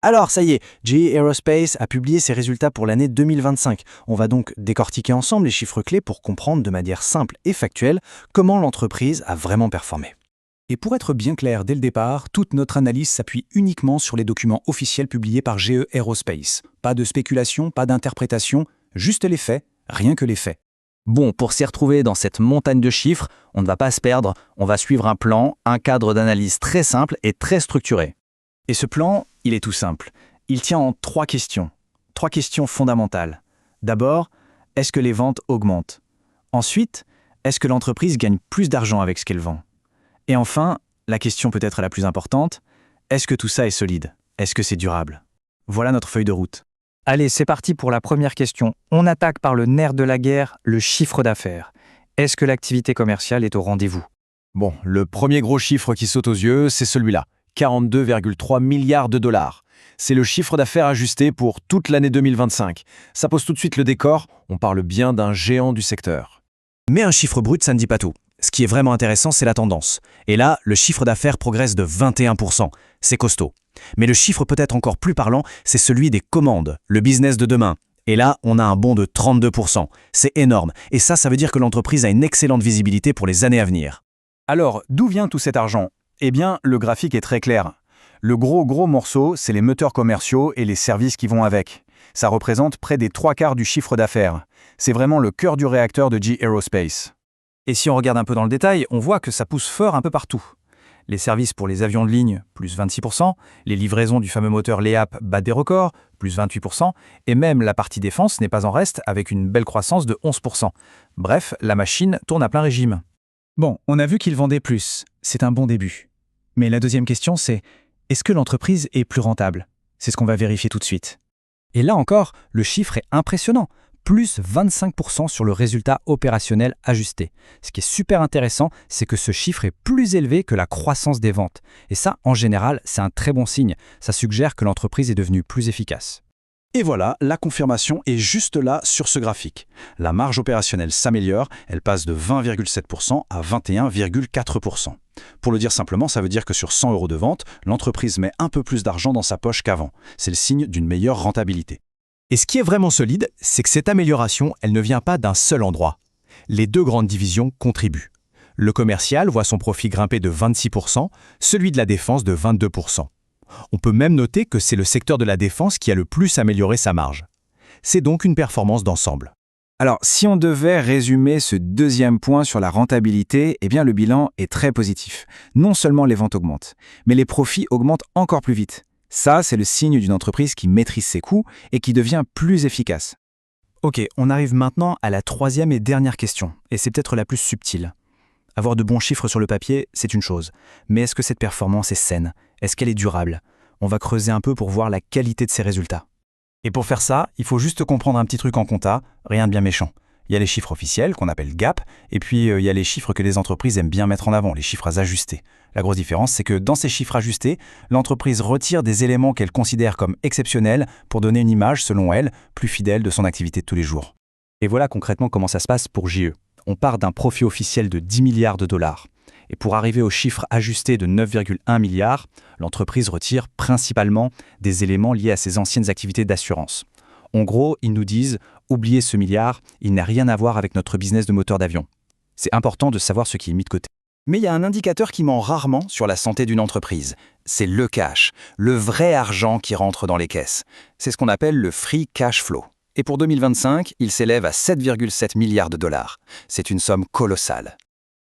Alors, ça y est, GE Aerospace a publié ses résultats pour l'année 2025. On va donc décortiquer ensemble les chiffres clés pour comprendre de manière simple et factuelle comment l'entreprise a vraiment performé. Et pour être bien clair dès le départ, toute notre analyse s'appuie uniquement sur les documents officiels publiés par GE Aerospace. Pas de spéculation, pas d'interprétation, juste les faits, rien que les faits. Bon, pour s'y retrouver dans cette montagne de chiffres, on ne va pas se perdre, on va suivre un plan, un cadre d'analyse très simple et très structuré. Et ce plan, il est tout simple. Il tient en trois questions fondamentales. D'abord, est-ce que les ventes augmentent? Ensuite, est-ce que l'entreprise gagne plus d'argent avec ce qu'elle vend? Et enfin, la question peut-être la plus importante, est-ce que tout ça est solide? Est-ce que c'est durable? Voilà notre feuille de route. Allez, c'est parti pour la première question. On attaque par le nerf de la guerre, le chiffre d'affaires. Est-ce que l'activité commerciale est au rendez-vous? Bon, le premier gros chiffre qui saute aux yeux, c'est celui-là, 42,3 milliards de dollars. C'est le chiffre d'affaires ajusté pour toute l'année 2025. Ça pose tout de suite le décor, on parle bien d'un géant du secteur. Mais un chiffre brut, ça ne dit pas tout. Ce qui est vraiment intéressant, c'est la tendance. Et là, le chiffre d'affaires progresse de 21%. C'est costaud. Mais le chiffre peut-être encore plus parlant, c'est celui des commandes, le business de demain. Et là, on a un bond de 32%. C'est énorme. Et ça veut dire que l'entreprise a une excellente visibilité pour les années à venir. Alors, d'où vient tout cet argent? Eh bien, le graphique est très clair. Le gros morceau, c'est les moteurs commerciaux et les services qui vont avec. Ça représente près des 3/4 du chiffre d'affaires. C'est vraiment le cœur du réacteur de GE Aerospace. Et si on regarde un peu dans le détail, on voit que ça pousse fort un peu partout. Les services pour les avions de ligne, plus 26%, les livraisons du fameux moteur LEAP battent des records, plus 28%, et même la partie défense n'est pas en reste avec une belle croissance de 11%. Bref, la machine tourne à plein régime. Bon, on a vu qu'il vendait plus. C'est un bon début. Mais la deuxième question, c'est est-ce que l'entreprise est plus rentable? C'est ce qu'on va vérifier tout de suite. Et là encore, le chiffre est impressionnant. Plus 25% sur le résultat opérationnel ajusté. Ce qui est super intéressant, c'est que ce chiffre est plus élevé que la croissance des ventes. Et ça, en général, c'est un très bon signe. Ça suggère que l'entreprise est devenue plus efficace. Et voilà, la confirmation est juste là sur ce graphique. La marge opérationnelle s'améliore, elle passe de 20,7% à 21,4%. Pour le dire simplement, ça veut dire que sur 100 € de vente, l'entreprise met un peu plus d'argent dans sa poche qu'avant. C'est le signe d'une meilleure rentabilité. Et ce qui est vraiment solide, c'est que cette amélioration, elle ne vient pas d'un seul endroit. Les deux grandes divisions contribuent. Le commercial voit son profit grimper de 26%, celui de la défense de 22%. On peut même noter que c'est le secteur de la défense qui a le plus amélioré sa marge. C'est donc une performance d'ensemble. Alors, si on devait résumer ce deuxième point sur la rentabilité, eh bien le bilan est très positif. Non seulement les ventes augmentent, mais les profits augmentent encore plus vite. Ça, c'est le signe d'une entreprise qui maîtrise ses coûts et qui devient plus efficace. Ok, on arrive maintenant à la troisième et dernière question, et c'est peut-être la plus subtile. Avoir de bons chiffres sur le papier, c'est une chose, mais est-ce que cette performance est saine? Est-ce qu'elle est durable? On va creuser un peu pour voir la qualité de ces résultats. Et pour faire ça, il faut juste comprendre un petit truc en compta, rien de bien méchant. Il y a les chiffres officiels, qu'on appelle GAAP, et puis il y a les chiffres que les entreprises aiment bien mettre en avant, les chiffres ajustés. La grosse différence, c'est que dans ces chiffres ajustés, l'entreprise retire des éléments qu'elle considère comme exceptionnels pour donner une image, selon elle, plus fidèle de son activité de tous les jours. Et voilà concrètement comment ça se passe pour GE. On part d'un profit officiel de 10 milliards de dollars. Et pour arriver au chiffre ajusté de 9,1 milliards, l'entreprise retire principalement des éléments liés à ses anciennes activités d'assurance. En gros, ils nous disent « oubliez ce milliard, il n'a rien à voir avec notre business de moteur d'avion ». C'est important de savoir ce qui est mis de côté. Mais il y a un indicateur qui ment rarement sur la santé d'une entreprise. C'est le cash, le vrai argent qui rentre dans les caisses. C'est ce qu'on appelle le free cash flow. Et pour 2025, il s'élève à 7,7 milliards de dollars. C'est une somme colossale.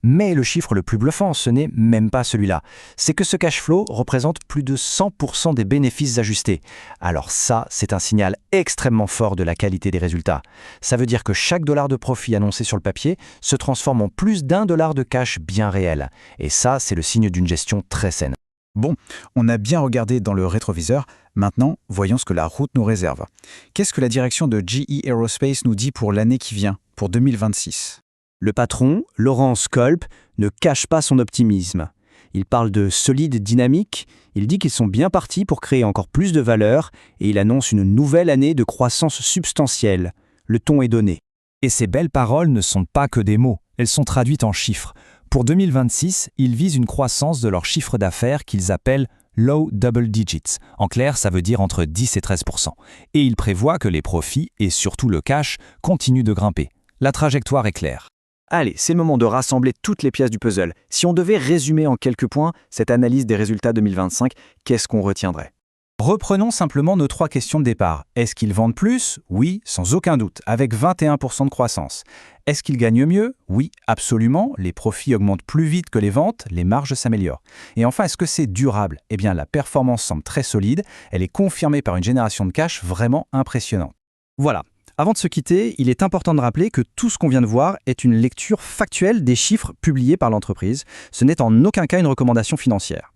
Mais le chiffre le plus bluffant, ce n'est même pas celui-là. C'est que ce cash flow représente plus de 100% des bénéfices ajustés. Alors ça, c'est un signal extrêmement fort de la qualité des résultats. Ça veut dire que chaque dollar de profit annoncé sur le papier se transforme en plus d'1 dollar de cash bien réel. Et ça, c'est le signe d'une gestion très saine. Bon, on a bien regardé dans le rétroviseur. Maintenant, voyons ce que la route nous réserve. Qu'est-ce que la direction de GE Aerospace nous dit pour l'année qui vient, pour 2026 ? Le patron, Laurence Kolb, ne cache pas son optimisme. Il parle de solide dynamique, il dit qu'ils sont bien partis pour créer encore plus de valeur et il annonce une nouvelle année de croissance substantielle. Le ton est donné. Et ces belles paroles ne sont pas que des mots, elles sont traduites en chiffres. Pour 2026, ils visent une croissance de leur chiffre d'affaires qu'ils appellent low double digits. En clair, ça veut dire entre 10 et 13%. Et il prévoit que les profits, et surtout le cash, continuent de grimper. La trajectoire est claire. Allez, c'est le moment de rassembler toutes les pièces du puzzle. Si on devait résumer en quelques points cette analyse des résultats 2025, qu'est-ce qu'on retiendrait ? Reprenons simplement nos 3 questions de départ. Est-ce qu'ils vendent plus ? Oui, sans aucun doute, avec 21% de croissance. Est-ce qu'ils gagnent mieux ? Oui, absolument. Les profits augmentent plus vite que les ventes, les marges s'améliorent. Et enfin, est-ce que c'est durable ? Eh bien, la performance semble très solide. Elle est confirmée par une génération de cash vraiment impressionnante. Voilà. Avant de se quitter, il est important de rappeler que tout ce qu'on vient de voir est une lecture factuelle des chiffres publiés par l'entreprise. Ce n'est en aucun cas une recommandation financière.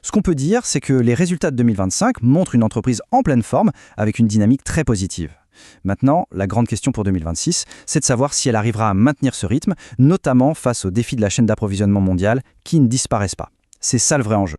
Ce qu'on peut dire, c'est que les résultats de 2025 montrent une entreprise en pleine forme, avec une dynamique très positive. Maintenant, la grande question pour 2026, c'est de savoir si elle arrivera à maintenir ce rythme, notamment face aux défis de la chaîne d'approvisionnement mondiale qui ne disparaissent pas. C'est ça le vrai enjeu.